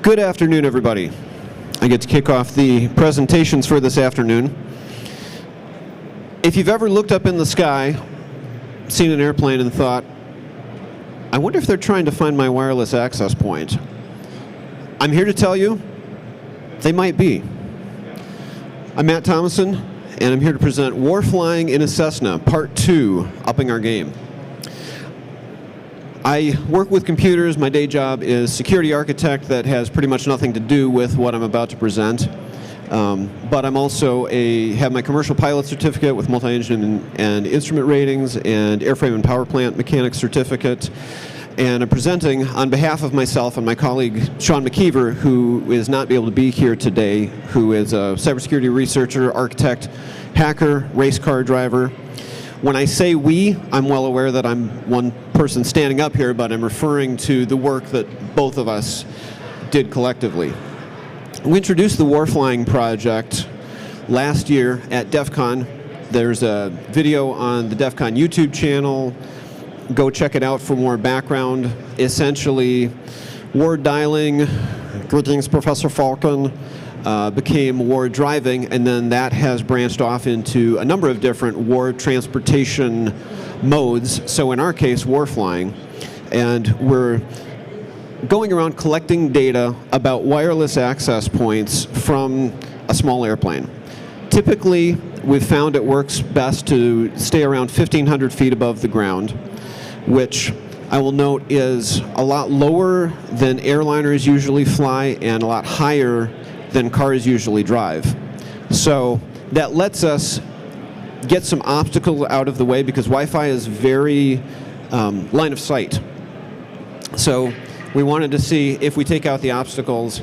Good afternoon, everybody. I get to kick off the presentations for this afternoon. If you've ever looked up in the sky, seen an airplane and thought, I wonder if they're trying to find my wireless access point, I'm here to tell you, they might be. I'm Matt Thomassen, and I'm here to present Warflying in a Cessna, Part 2, Upping Our Game. I work with computers. My day job is security architect. That has pretty much nothing to do with what I'm about to present. But I'm also have my commercial pilot certificate with Multiengine and Instrument ratings and Airframe and Powerplant Mechanic certificate. And I'm presenting on behalf of myself and my colleague, Sean McKeever, who is not able to be here today, who is a cybersecurity researcher, architect, hacker, race car driver. When I say we, I'm well aware that I'm one person standing up here, but I'm referring to the work that both of us did collectively. We introduced the Warflying project last year at DEFCON. There's a video on the DEFCON YouTube channel. Go check it out for more background. Essentially, war dialing, greetings Professor Falcon, became war driving, and then that has branched off into a number of different war transportation modes. So in our case, war flying. And we're going around collecting data about wireless access points from a small airplane. Typically, we've found it works best to stay around 1,500 feet above the ground, which I will note is a lot lower than airliners usually fly and a lot higher than cars usually drive. So that lets us get some obstacles out of the way because Wi-Fi is very line of sight. So we wanted to see if we take out the obstacles,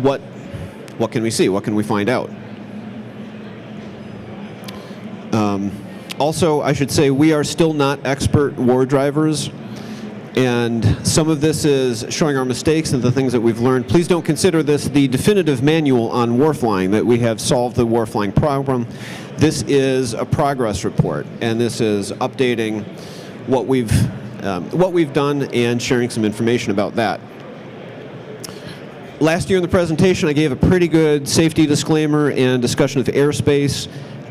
what can we see? What can we find out? Also, I should say we are still not expert war drivers. And some of this is showing our mistakes and the things that we've learned. Please don't consider this the definitive manual on warflying, that we have solved the warflying problem. This is a progress report, and this is updating what we've done and sharing some information about that. Last year in the presentation, I gave a pretty good safety disclaimer and discussion of airspace.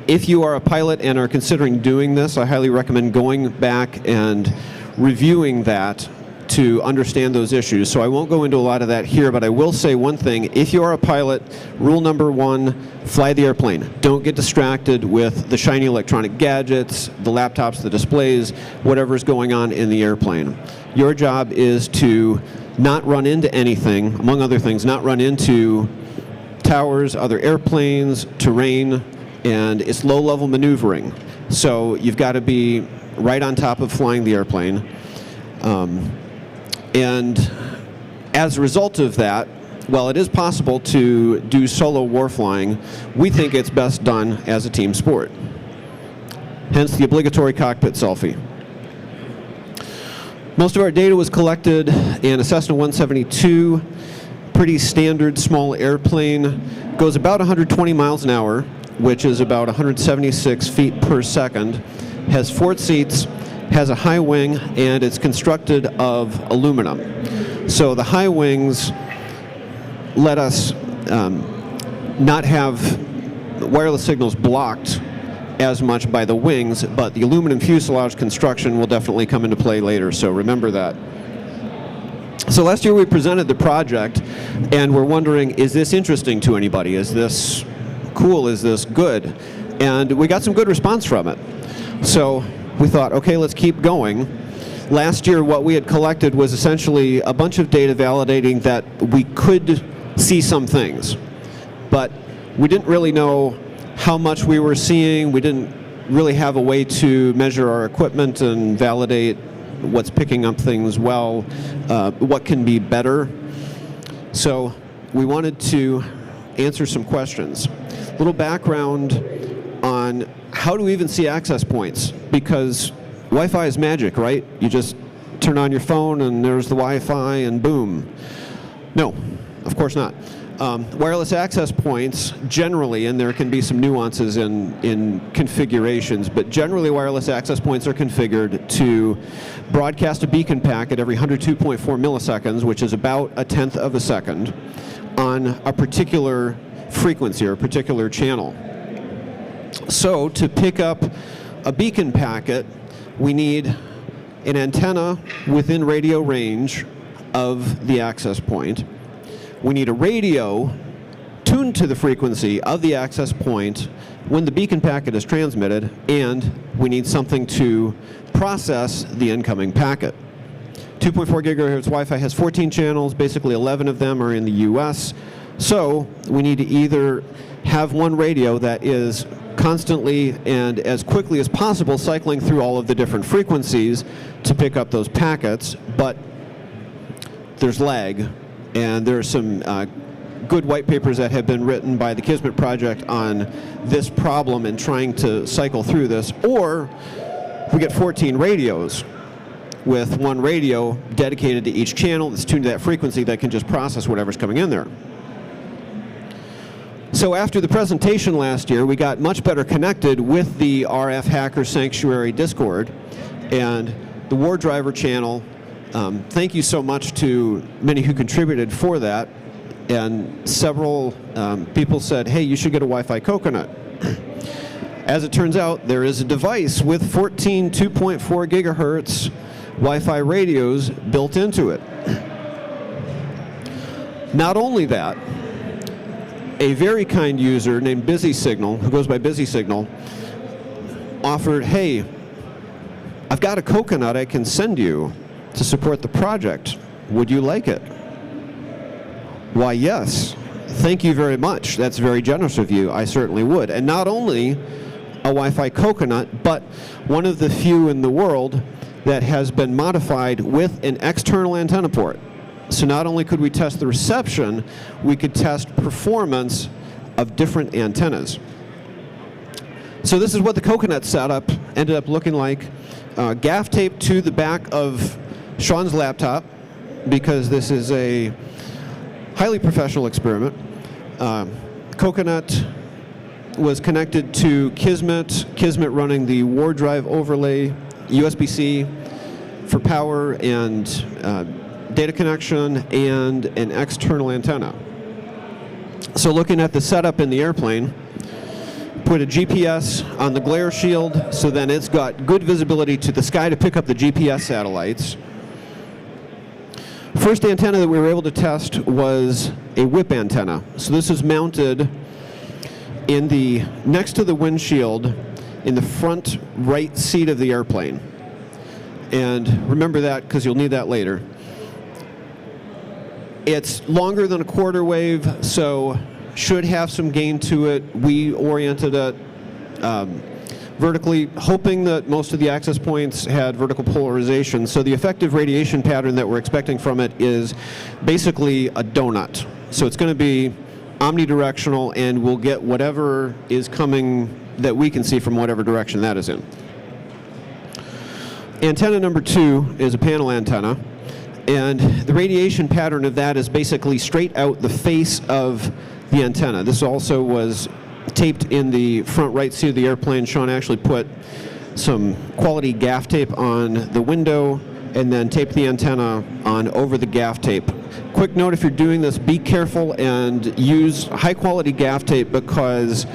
If you are a pilot and are considering doing this, I highly recommend going back and reviewing that to understand those issues. So I won't go into a lot of that here, but I will say one thing. If you are a pilot, rule number one, fly the airplane. Don't get distracted with the shiny electronic gadgets, the laptops, the displays, whatever's going on in the airplane. Your job is to not run into anything, among other things, not run into towers, other airplanes, terrain, and it's low-level maneuvering. So you've got to be right on top of flying the airplane. And as a result of that, while it is possible to do solo war flying, we think it's best done as a team sport. Hence the obligatory cockpit selfie. Most of our data was collected in a Cessna 172, pretty standard small airplane, goes about 120 miles an hour, which is about 176 feet per second. Has 4 seats, has a high wing, and it's constructed of aluminum. So the high wings let us not have wireless signals blocked as much by the wings, but the aluminum fuselage construction will definitely come into play later, so remember that. So last year we presented the project, and we're wondering, is this interesting to anybody? Is this cool? Is this good? And we got some good response from it. So we thought, okay, let's keep going. Last year, what we had collected was essentially a bunch of data validating that we could see some things, but we didn't really know how much we were seeing. We didn't really have a way to measure our equipment and validate what's picking up things well, what can be better. So we wanted to answer some questions. A little background on how do we even see access points? Because Wi-Fi is magic, right? You just turn on your phone and there's the Wi-Fi and boom. No, of course not. Wireless access points generally, and there can be some nuances in configurations, but generally wireless access points are configured to broadcast a beacon packet every 102.4 milliseconds, which is about a tenth of a second, on a particular frequency or a particular channel. So to pick up a beacon packet, we need an antenna within radio range of the access point. We need a radio tuned to the frequency of the access point when the beacon packet is transmitted, and we need something to process the incoming packet. 2.4 gigahertz Wi-Fi has 14 channels, basically 11 of them are in the US, so we need to either have one radio that is constantly and as quickly as possible cycling through all of the different frequencies to pick up those packets, but there's lag. And there are some good white papers that have been written by the Kismet Project on this problem and trying to cycle through this. Or we get 14 radios with one radio dedicated to each channel that's tuned to that frequency that can just process whatever's coming in there. So after the presentation last year, we got much better connected with the RF Hacker Sanctuary Discord and the War Driver channel. Thank you so much to many who contributed for that, and several people said, hey, you should get a Wi-Fi coconut. As it turns out, there is a device with 14 2.4 gigahertz Wi-Fi radios built into it. Not only that, a very kind user named Busy Signal, who goes by Busy Signal, offered, hey, I've got a coconut I can send you to support the project. Would you like it? Why, yes. Thank you very much. That's very generous of you. I certainly would. And not only a Wi-Fi coconut, but one of the few in the world that has been modified with an external antenna port. So not only could we test the reception, we could test performance of different antennas. So this is what the coconut setup ended up looking like. Gaff tape to the back of Sean's laptop, because this is a highly professional experiment. Coconut was connected to Kismet running the War Drive overlay, USB-C for power and data connection, and an external antenna. So looking at the setup in the airplane, put a GPS on the glare shield, so then it's got good visibility to the sky to pick up the GPS satellites. First antenna that we were able to test was a whip antenna. So this is mounted in the next to the windshield in the front right seat of the airplane. And remember that because you'll need that later. It's longer than a quarter wave, so should have some gain to it. We oriented it vertically, hoping that most of the access points had vertical polarization. So the effective radiation pattern that we're expecting from it is basically a donut. So it's going to be omnidirectional, and we'll get whatever is coming that we can see from whatever direction that is in. Antenna number 2 is a panel antenna, and the radiation pattern of that is basically straight out the face of the antenna. This also was taped in the front right seat of the airplane. Sean actually put some quality gaff tape on the window and then taped the antenna on over the gaff tape. Quick note, if you're doing this, be careful and use high quality gaff tape, because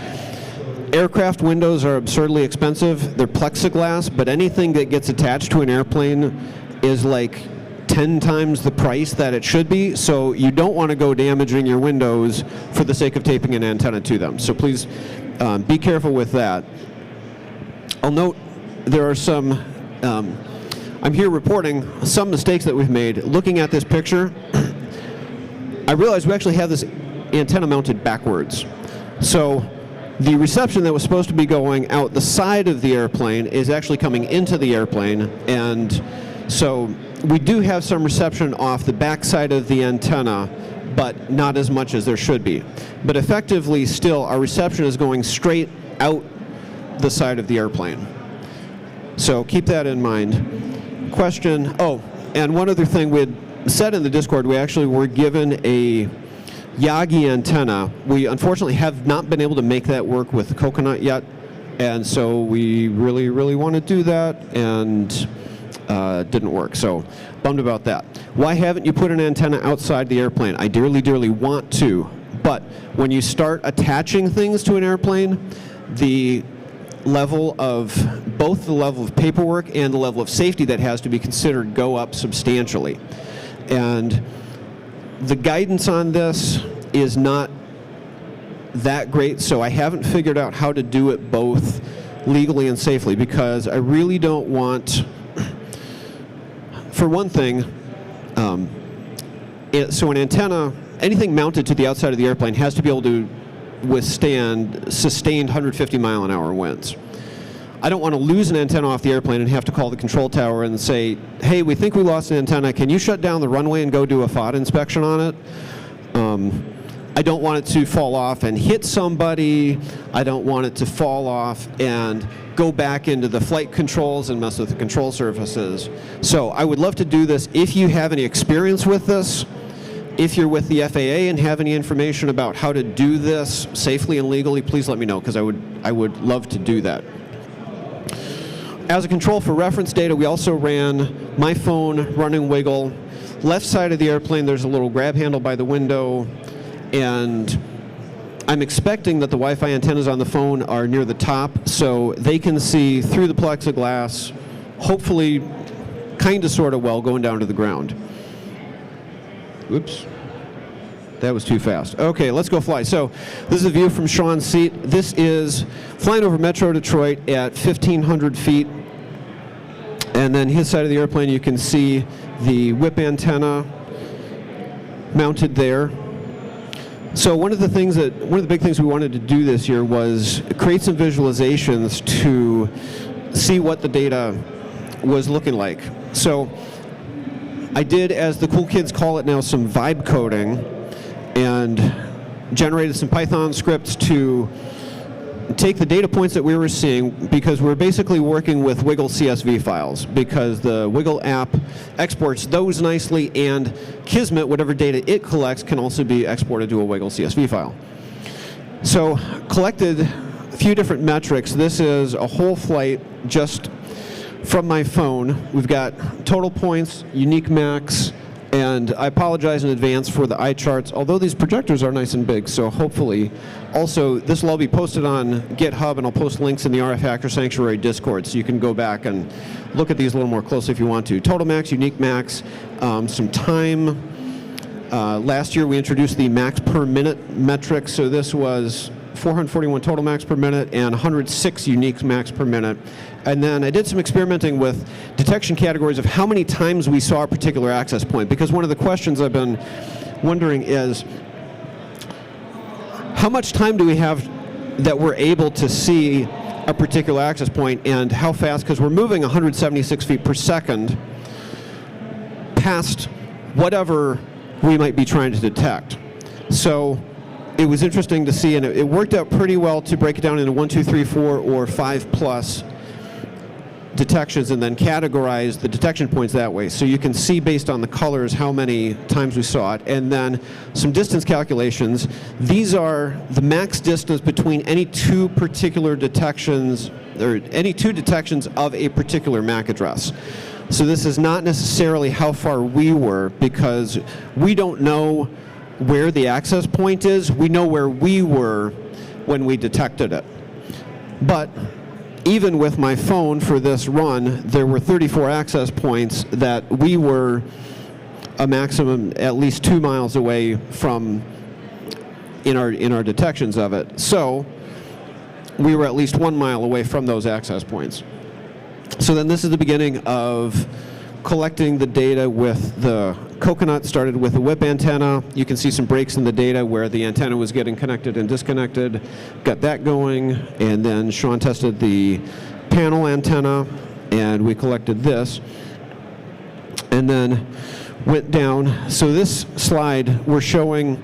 aircraft windows are absurdly expensive. They're plexiglass, but anything that gets attached to an airplane is like 10 times the price that it should be, so you don't want to go damaging your windows for the sake of taping an antenna to them. So please be careful with that. I'll note there are some, I'm here reporting some mistakes that we've made. Looking at this picture, I realized we actually have this antenna mounted backwards. So the reception that was supposed to be going out the side of the airplane is actually coming into the airplane, and so we do have some reception off the back side of the antenna, but not as much as there should be. But effectively, still, our reception is going straight out the side of the airplane. So keep that in mind. Question, oh, and one other thing we had said in the Discord, we actually were given a Yagi antenna. We unfortunately have not been able to make that work with the Coconut yet, and so we really, really want to do that, and didn't work. So bummed about that. Why haven't you put an antenna outside the airplane? I dearly, dearly want to, but when you start attaching things to an airplane, the level of, both the level of paperwork and the level of safety that has to be considered go up substantially. And the guidance on this is not that great, so I haven't figured out how to do it both legally and safely, because I really don't want, for one thing, so an antenna, anything mounted to the outside of the airplane has to be able to withstand sustained 150 mile an hour winds. I don't want to lose an antenna off the airplane and have to call the control tower and say, hey, we think we lost an antenna, can you shut down the runway and go do a FOD inspection on it? I don't want it to fall off and hit somebody. I don't want it to fall off and go back into the flight controls and mess with the control surfaces. So I would love to do this. If you have any experience with this, if you're with the FAA and have any information about how to do this safely and legally, please let me know, because I would love to do that. As a control for reference data, we also ran my phone, running wiggle. Left side of the airplane, there's a little grab handle by the window, and I'm expecting that the Wi-Fi antennas on the phone are near the top, so they can see through the plexiglass, hopefully kind of sort of well, going down to the ground. Oops. That was too fast. Okay, let's go fly. So this is a view from Sean's seat. This is flying over Metro Detroit at 1,500 feet. And then his side of the airplane, you can see the whip antenna mounted there. So one of the big things we wanted to do this year was create some visualizations to see what the data was looking like. So I did, as the cool kids call it now, some vibe coding, and generated some Python scripts to take the data points that we were seeing, because we're basically working with Wiggle CSV files, because the Wiggle app exports those nicely, and Kismet, whatever data it collects, can also be exported to a Wiggle CSV file. So collected a few different metrics. This is a whole flight just from my phone. We've got total points, unique max, and I apologize in advance for the eye charts, although these projectors are nice and big, so hopefully. Also, this will all be posted on GitHub, and I'll post links in the RF Hacker Sanctuary Discord, so you can go back and look at these a little more closely if you want to. Total max, unique max, some time. Last year we introduced the max per minute metric, so this was 441 total max per minute and 106 unique max per minute. And then I did some experimenting with detection categories of how many times we saw a particular access point, because one of the questions I've been wondering is, how much time do we have that we're able to see a particular access point, and how fast, because we're moving 176 feet per second past whatever we might be trying to detect. So it was interesting to see, and it worked out pretty well to break it down into 1, 2, 3, 4, or 5+ detections, and then categorize the detection points that way. So you can see based on the colors how many times we saw it, and then some distance calculations. These are the max distance between any two particular detections, or any two detections of a particular MAC address. So this is not necessarily how far we were, because we don't know where the access point is. We know where we were when we detected it. But even with my phone for this run, there were 34 access points that we were a maximum at least 2 miles away from in our detections of it. So we were at least 1 mile away from those access points. So then this is the beginning of collecting the data with the Coconut. Started with a whip antenna. You can see some breaks in the data where the antenna was getting connected and disconnected. Got that going, and then Sean tested the panel antenna, and we collected this. And then went down. So this slide, we're showing,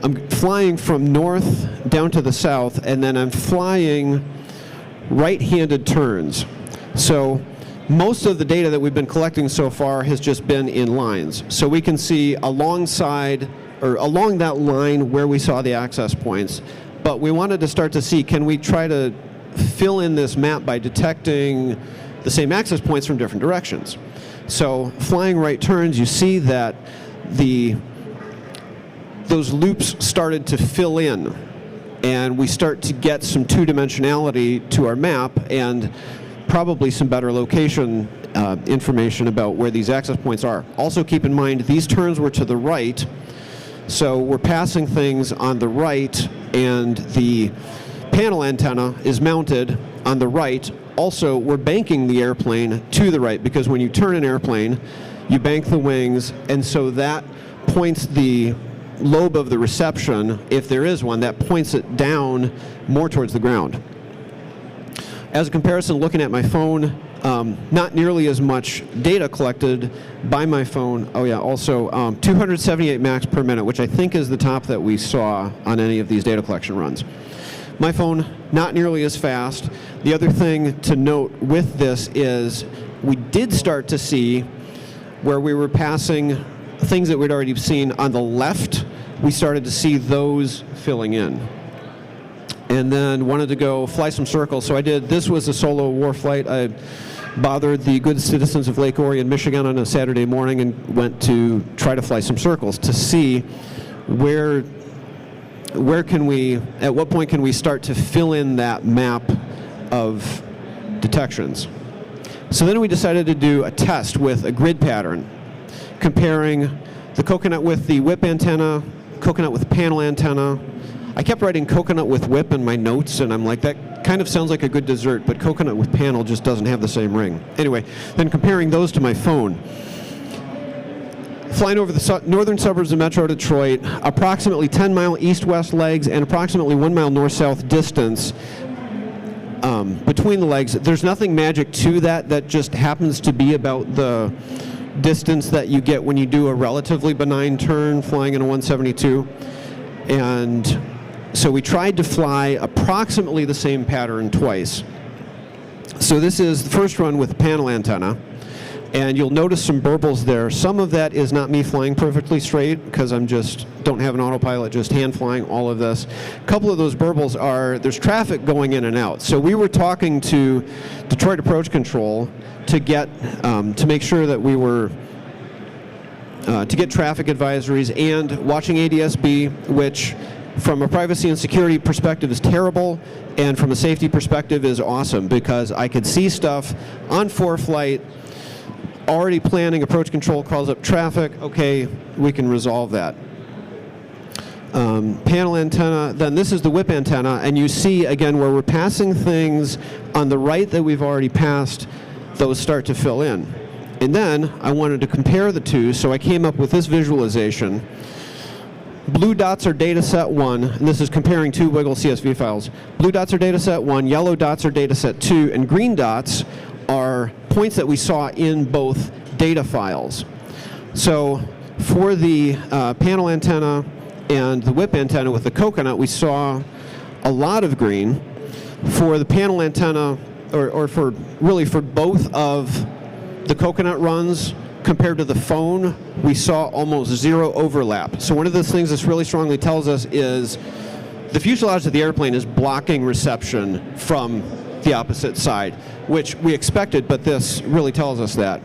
I'm flying from north down to the south, and then I'm flying right-handed turns. So most of the data that we've been collecting so far has just been in lines. So we can see alongside or along that line where we saw the access points. But we wanted to start to see, can we try to fill in this map by detecting the same access points from different directions? So flying right turns, you see that those loops started to fill in, and we start to get some two-dimensionality to our map and probably some better location information about where these access points are. Also keep in mind, these turns were to the right, so we're passing things on the right, and the panel antenna is mounted on the right. Also, we're banking the airplane to the right, because when you turn an airplane, you bank the wings, and so that points the lobe of the reception, if there is one, that points it down more towards the ground. As a comparison, looking at my phone, not nearly as much data collected by my phone. Oh yeah, also 278 max per minute, which I think is the top that we saw on any of these data collection runs. My phone, not nearly as fast. The other thing to note with this is we did start to see where we were passing things that we'd already seen on the left. We started to see those filling in. And then wanted to go fly some circles, so I did. This was a solo war flight. I bothered the good citizens of Lake Orion, Michigan on a Saturday morning and went to try to fly some circles to see where can we, at what point can we start to fill in that map of detections. So then we decided to do a test with a grid pattern, comparing the coconut with the whip antenna, coconut with panel antenna. I kept writing coconut with whip in my notes, and I'm like, that kind of sounds like a good dessert, but coconut with panel just doesn't have the same ring. Anyway, then comparing those to my phone. Flying over the northern suburbs of Metro Detroit, approximately 10-mile east-west legs and approximately 1 mile north-south distance between the legs. There's nothing magic to that. That just happens to be about the distance that you get when you do a relatively benign turn flying in a 172. And so we tried to fly approximately the same pattern twice. So this is the first run with panel antenna, and you'll notice some burbles there. Some of that is not me flying perfectly straight, because I'm just don't have an autopilot, just hand flying all of this. A couple of those burbles are, there's traffic going in and out. So we were talking to Detroit Approach Control to get, to make sure that we were, to get traffic advisories, and watching ADS-B, which from a privacy and security perspective is terrible, and from a safety perspective is awesome, because I could see stuff on ForeFlight, already planning, approach control calls up traffic, okay, we can resolve that. Panel antenna, then this is the whip antenna, and you see again where we're passing things on the right that we've already passed, those start to fill in. And then I wanted to compare the two, so I came up with this visualization. Blue dots are data set 1, and this is comparing two Wiggle CSV files. Blue dots are data set 1, yellow dots are data set 2, and green dots are points that we saw in both data files. So for the panel antenna and the whip antenna with the coconut, we saw a lot of green. For the panel antenna, or for really for both of the coconut runs compared to the phone, we saw almost zero overlap. So one of the things this really strongly tells us is the fuselage of the airplane is blocking reception from the opposite side, which we expected, but this really tells us that.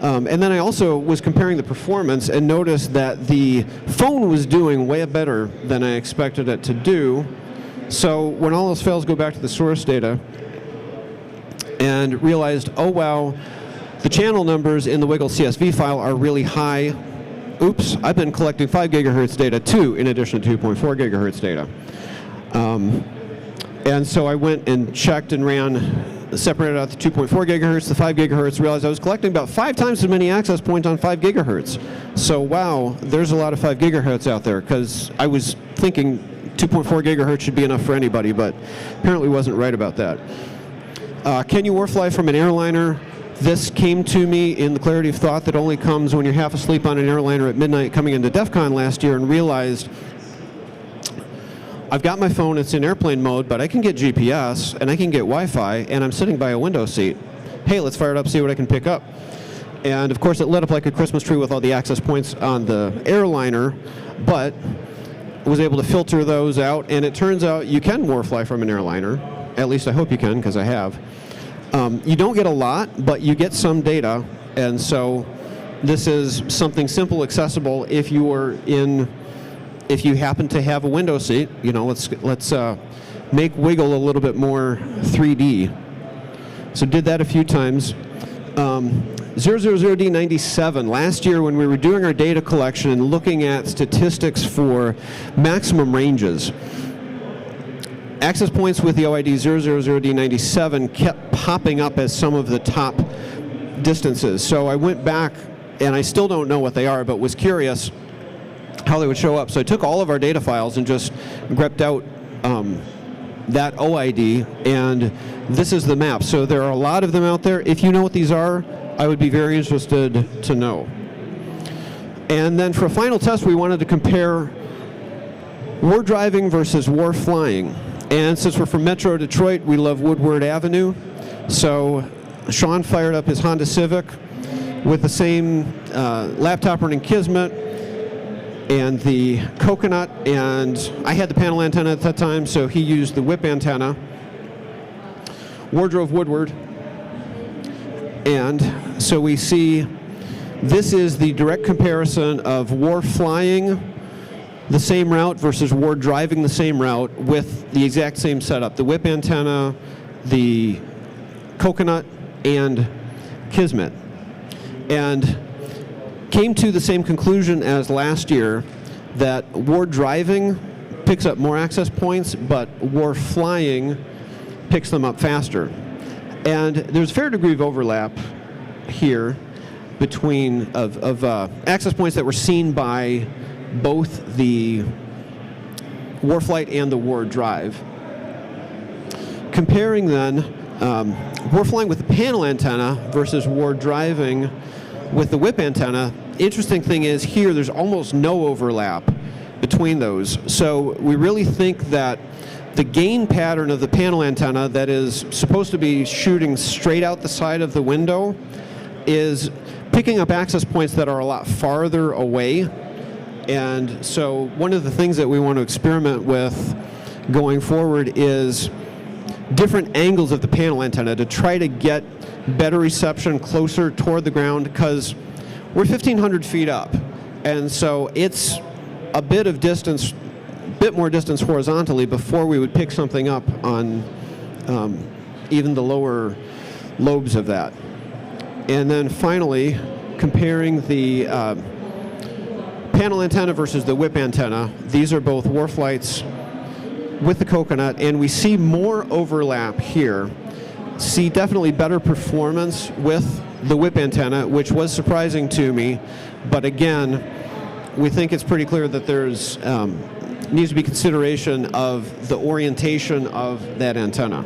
And then I also was comparing the performance and noticed that the phone was doing way better than I expected it to do. So when all else fails, go back to the source data and realized, oh wow, the channel numbers in the Wiggle CSV file are really high. Oops, I've been collecting 5 gigahertz data too, in addition to 2.4 gigahertz data. And so I went and checked and ran, separated out the 2.4 gigahertz, the 5 gigahertz, realized I was collecting about 5 times as many access points on 5 gigahertz. So wow, there's a lot of 5 gigahertz out there, because I was thinking 2.4 gigahertz should be enough for anybody, but apparently wasn't right about that. Can you warfly from an airliner? This came to me in the clarity of thought that only comes when you're half asleep on an airliner at midnight coming into DEFCON last year, and realized I've got my phone, it's in airplane mode, but I can get GPS and I can get Wi-Fi, and I'm sitting by a window seat. Hey, let's fire it up, see what I can pick up. And of course, it lit up like a Christmas tree with all the access points on the airliner, but was able to filter those out. And it turns out you can warfly from an airliner. At least I hope you can, because I have. You don't get a lot, but you get some data. And so this is something simple, accessible. If you happen to have a window seat, let's make Wiggle a little bit more 3D. So did that a few times. 000D97, last year when we were doing our data collection and looking at statistics for maximum ranges, access points with the OID 000D97 kept popping up as some of the top distances. So I went back, and I still don't know what they are, but was curious how they would show up. So I took all of our data files and just grepped out that OID, and this is the map. So there are a lot of them out there. If you know what these are, I would be very interested to know. And then for a final test, we wanted to compare war driving versus war flying. And since we're from Metro Detroit, we love Woodward Avenue. So Sean fired up his Honda Civic with the same laptop running Kismet and the Coconut, and I had the panel antenna at that time, so he used the whip antenna. War drove Woodward. And so we see this is the direct comparison of war flying the same route versus war driving the same route with the exact same setup. The whip antenna, the Coconut, and Kismet. And came to the same conclusion as last year, that war driving picks up more access points, but war flying picks them up faster. And there's a fair degree of overlap here between access points that were seen by both the war flight and the war drive. Comparing then war flying with the panel antenna versus war driving with the whip antenna, interesting thing is here there's almost no overlap between those. So we really think that the gain pattern of the panel antenna that is supposed to be shooting straight out the side of the window is picking up access points that are a lot farther away. And so one of the things that we want to experiment with going forward is different angles of the panel antenna to try to get better reception closer toward the ground, because we're 1,500 feet up. And so it's a bit of distance, bit more distance horizontally before we would pick something up on even the lower lobes of that. And then finally, comparing the panel antenna versus the whip antenna. These are both war flights with the Coconut, and we see more overlap here. See definitely better performance with the whip antenna, which was surprising to me. But again, we think it's pretty clear that there's needs to be consideration of the orientation of that antenna.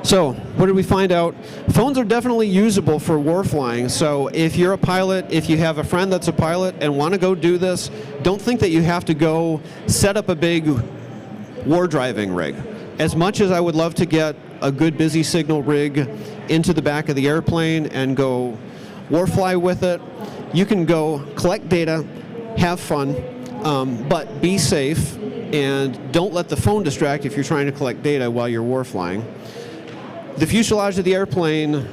So what did we find out? Phones are definitely usable for war flying. So if you're a pilot, if you have a friend that's a pilot and want to go do this, don't think that you have to go set up a big war driving rig. As much as I would love to get a good busy signal rig into the back of the airplane and go war fly with it, you can go collect data, have fun, but be safe and don't let the phone distract if you're trying to collect data while you're war flying. The fuselage of the airplane,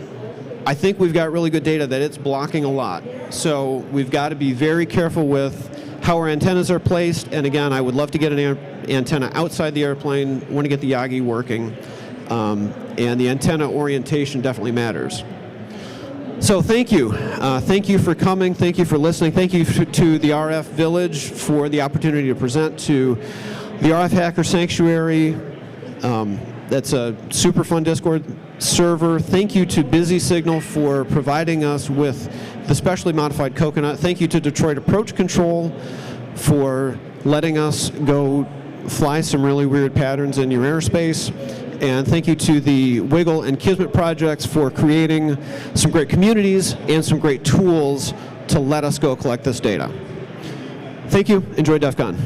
I think we've got really good data that it's blocking a lot. So we've got to be very careful with how our antennas are placed. And again, I would love to get an antenna outside the airplane, want to get the Yagi working. And the antenna orientation definitely matters. So thank you. Thank you for coming. Thank you for listening. Thank you to the RF Village for the opportunity to present to the RF Hacker Sanctuary. That's a super fun Discord server. Thank you to Busy Signal for providing us with the specially modified Coconut. Thank you to Detroit Approach Control for letting us go fly some really weird patterns in your airspace. And thank you to the Wiggle and Kismet projects for creating some great communities and some great tools to let us go collect this data. Thank you. Enjoy DEF CON.